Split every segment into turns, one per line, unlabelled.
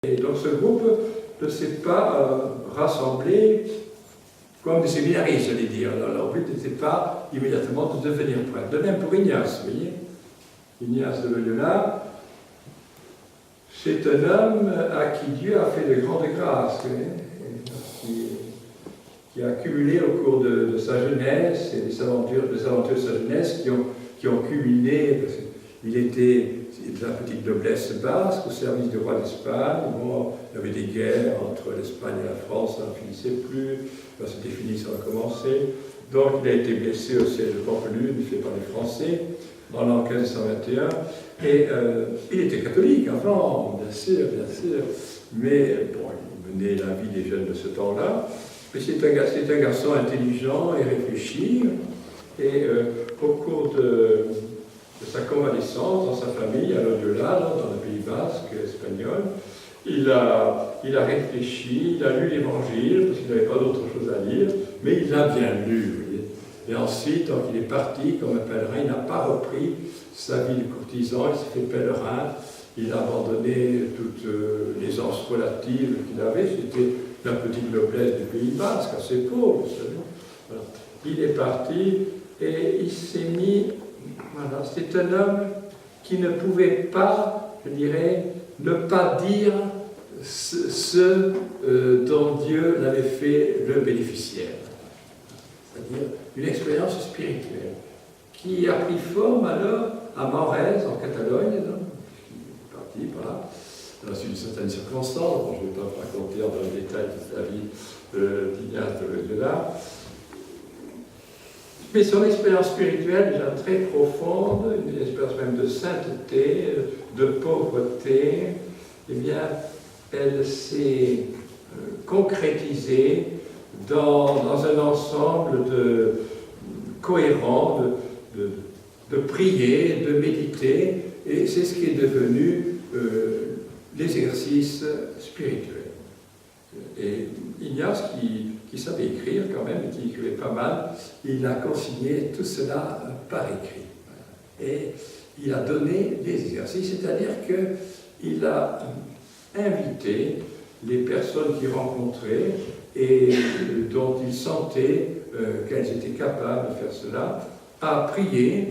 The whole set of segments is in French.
Et donc ce groupe ne s'est pas rassemblé comme des séminaristes, j'allais dire. Leur but n'était pas immédiatement de devenir prêtre. De même pour Ignace, vous voyez. Ignace de Loyola, c'est un homme à qui Dieu a fait de grandes grâces, qui a accumulé au cours de sa jeunesse et des aventures de sa jeunesse qui ont culminé, parce qu'il était de la petite noblesse basque au service du roi d'Espagne. Bon, il y avait des guerres entre l'Espagne et la France, ça ne finissait plus, ça c'était fini, ça va commencer. Donc il a été blessé au siège de Pampelune, fait par les Français, en l'an 1521, et il était catholique avant, bien sûr, mais bon, il menait la vie des jeunes de ce temps-là. Mais c'est un garçon intelligent et réfléchi, et au cours de sa convalescence dans sa famille, à Loyola, dans le Pays basque espagnol, il a réfléchi, il a lu l'Évangile, parce qu'il n'avait pas d'autre chose à lire, mais il l'a bien lu, vous voyez. Et ensuite, donc il est parti comme un pèlerin, il n'a pas repris sa vie de courtisan, il s'est fait pèlerin, il a abandonné toutes les anses relatives qu'il avait, c'était la petite noblesse du Pays basque, assez pauvre, vous savez. Voilà. Il est parti et il s'est mis, voilà, c'est un homme qui ne pouvait pas, je dirais, ne pas dire ce dont Dieu l'avait fait le bénéficiaire. C'est-à-dire une expérience spirituelle qui a pris forme alors à Morez, en Catalogne, il est parti par là, dans une certaine circonstance, bon, je ne vais pas vous raconter dans le détail de la vie d'Ignace de Loyola, mais son expérience spirituelle déjà très profonde, une expérience même de sainteté, de pauvreté, eh bien, elle s'est concrétisée dans un ensemble cohérent de prier, de méditer, et c'est ce qui est devenu l'exercice spirituel. Et Ignace, qui savait écrire quand même, et qui écrivait pas mal, il a consigné tout cela par écrit. Et il a donné des exercices, c'est-à-dire qu'il a invité les personnes qu'il rencontrait et dont il sentait qu'elles étaient capables de faire cela, à prier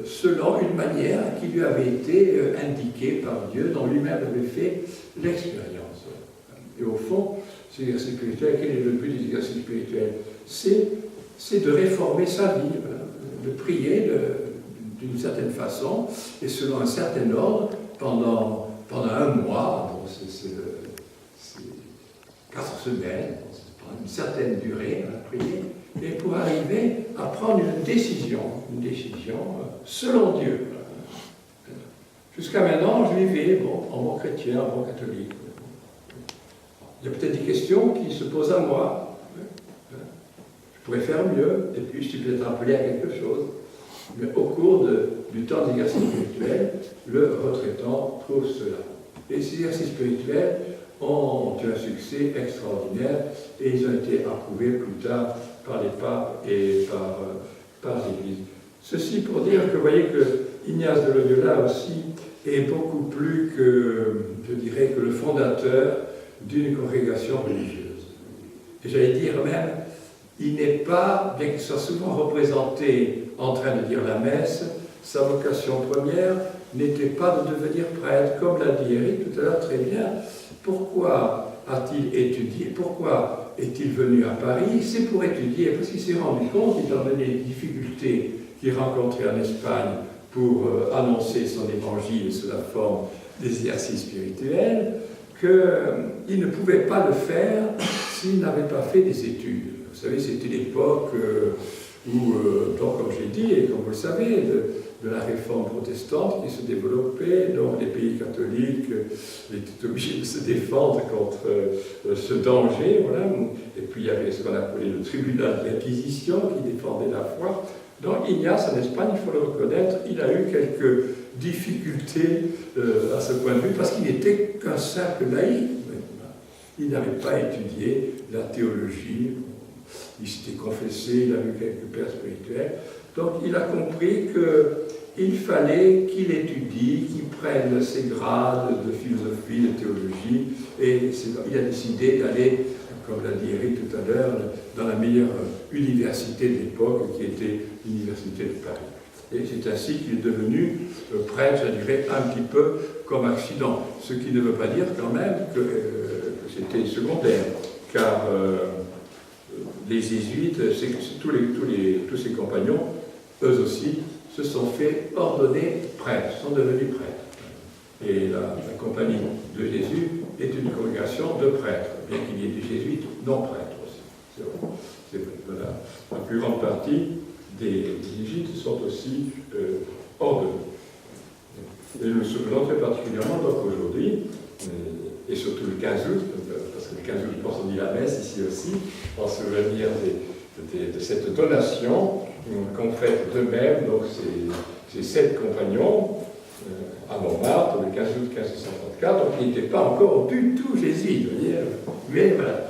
selon une manière qui lui avait été indiquée par Dieu, dont lui-même avait fait l'expérience. Et au fond, cet exercice spirituel, quel est le but des exercices spirituels? C'est de réformer sa vie, de prier d'une certaine façon, et selon un certain ordre, pendant un mois, bon, c'est 4 semaines, une certaine durée à prier, et pour arriver à prendre une décision selon Dieu. Jusqu'à maintenant, je vivais en bon chrétien, en bon catholique. Il y a peut-être des questions qui se posent à moi. Je pourrais faire mieux, et puis je suis peut-être appelé à quelque chose. Mais au cours du temps d'exercice spirituel, le retraitant trouve cela. Et ces exercices spirituels ont eu un succès extraordinaire, et ils ont été approuvés plus tard par les papes et par l'Église. Ceci pour dire que vous voyez que Ignace de Loyola aussi est beaucoup plus que, je dirais, que le fondateur d'une congrégation religieuse. Et j'allais dire même, il n'est pas, bien qu'il soit souvent représenté en train de dire la messe, sa vocation première n'était pas de devenir prêtre, comme l'a dit Éric tout à l'heure très bien. Pourquoi a-t-il étudié? Pourquoi est-il venu à Paris? C'est pour étudier, parce qu'il s'est rendu compte, étant donné les difficultés qu'il rencontrait en Espagne pour annoncer son évangile sous la forme d'exercices spirituels, qu'il ne pouvait pas le faire s'il n'avait pas fait des études. Vous savez, c'était l'époque où, donc, comme j'ai dit, et comme vous le savez, de la réforme protestante qui se développait, donc les pays catholiques étaient obligés de se défendre contre ce danger, voilà. Et puis il y avait ce qu'on appelait le tribunal de l'Inquisition qui défendait la foi. Donc Ignace, en Espagne, il faut le reconnaître, il a eu quelques difficultés à ce point de vue, parce qu'il n'était qu'un simple laïc. Il n'avait pas étudié la théologie, il s'était confessé, il a vu quelques pères spirituels. Donc il a compris il fallait qu'il étudie, qu'il prenne ses grades de philosophie, de théologie, et il a décidé d'aller, comme l'a dit Eric tout à l'heure, dans la meilleure université de l'époque, qui était l'université de Paris. Et c'est ainsi qu'il est devenu prêtre, je dirais, un petit peu comme accident. Ce qui ne veut pas dire quand même que c'était secondaire, car les jésuites, tous ses compagnons, eux aussi, se sont fait ordonner prêtres, sont devenus prêtres. Et la compagnie de Jésus est une congrégation de prêtres, bien qu'il y ait des jésuites non prêtres aussi. C'est vrai. Voilà. La plus grande partie des jésuites sont aussi ordonnés. Et nous sommes très particulièrement donc aujourd'hui, et surtout le 15 août, parce que le 15 août, je pense qu'on dit la messe ici aussi, en souvenir de cette donation qu'ont faite d'eux-mêmes, donc ces 7 compagnons à Montmartre, le 15 août 1534, donc ils n'étaient pas encore du tout jésuites, vous voyez, mais voilà,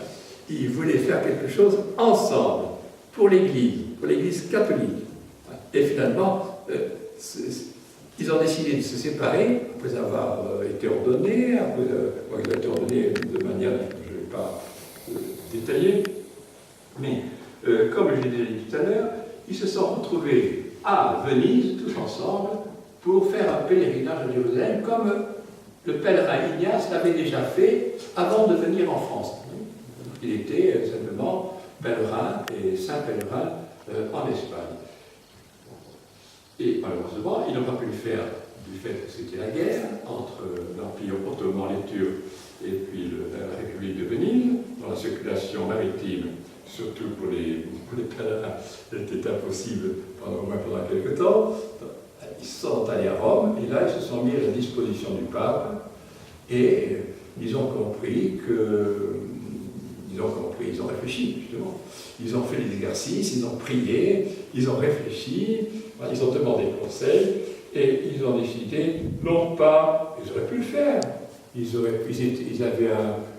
ils voulaient faire quelque chose ensemble, pour l'Église catholique. Et finalement, ils ont décidé de se séparer, après avoir été ordonnés, ils ont été ordonnés de manière, je ne vais pas détailler, mais comme je l'ai dit tout à l'heure, ils se sont retrouvés à Venise, tous ensemble, pour faire un pèlerinage à Jérusalem, comme le pèlerin Ignace l'avait déjà fait avant de venir en France. Il était simplement pèlerin et saint pèlerin en Espagne. Et malheureusement, ils n'ont pas pu le faire du fait que c'était la guerre entre l'Empire ottoman, les Turcs, et puis la République de Venise, dans la circulation maritime, surtout pour les pèlerins, c'était impossible au moins pendant quelques temps. Ils sont allés à Rome, et là, ils se sont mis à la disposition du pape, et ils ont compris ils ont réfléchi, justement. Ils ont fait des exercices, ils ont prié, ils ont réfléchi, ils ont demandé conseil, et ils ont décidé, non pas, ils auraient pu le faire, ils avaient,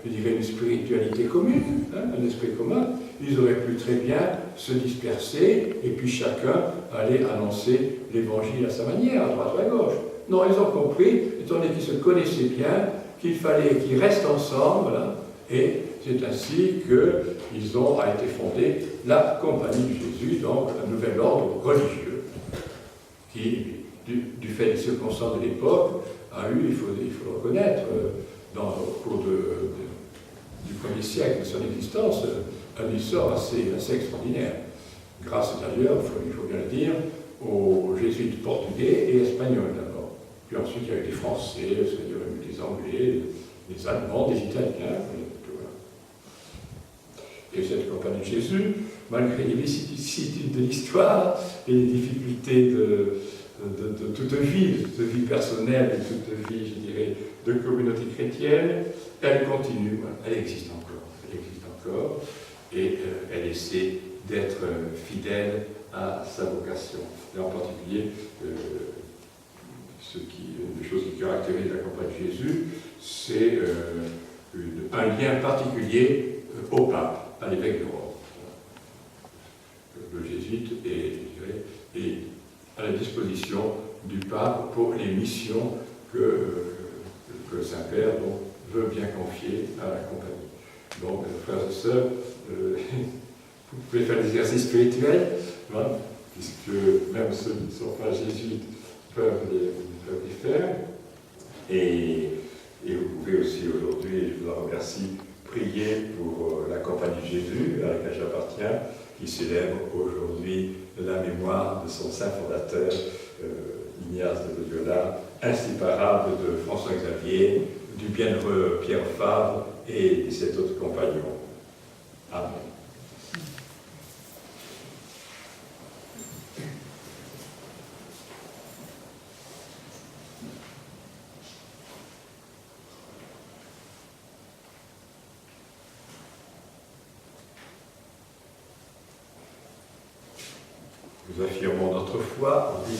je dirais, une spiritualité commune, un esprit commun, ils auraient pu très bien se disperser, et puis chacun aller annoncer l'évangile à sa manière, à droite ou à gauche. Non, ils ont compris, étant donné qu'ils se connaissaient bien, qu'il fallait qu'ils restent ensemble, voilà, et c'est ainsi qu'a été fondée la Compagnie de Jésus, donc un nouvel ordre religieux, qui, du fait des circonstances de l'époque, a eu, il faut le reconnaître, au cours du 1er siècle de son existence, un essor assez extraordinaire. Grâce d'ailleurs, il faut bien le dire, aux jésuites portugais et espagnols d'abord. Puis ensuite, il y a eu des Français, il y a eu des Anglais, des Allemands, des Italiens. Et cette Compagnie de Jésus, malgré les vicissitudes de l'histoire et les difficultés de toute vie personnelle et toute vie, je dirais, de communauté chrétienne, elle continue, elle existe encore, et elle essaie d'être fidèle à sa vocation. Et en particulier, une des choses qui caractérise la Compagnie de Jésus, c'est un lien particulier au pape, à l'évêque de Rome. Le jésuite est à la disposition du pape pour les missions que le Saint-Père veut bien confier à la Compagnie. Donc, frères et sœurs, vous pouvez faire des exercices spirituels, puisque même ceux qui ne sont pas jésuites peuvent les faire. Et vous pouvez aussi aujourd'hui, je vous en remercie, prier pour la Compagnie de Jésus, à laquelle j'appartiens, qui célèbre aujourd'hui la mémoire de son saint fondateur, Ignace de Loyola, inséparable de François Xavier, du bienheureux Pierre Fabre et de 7 autres compagnons. Amen. Nous affirmons notre foi en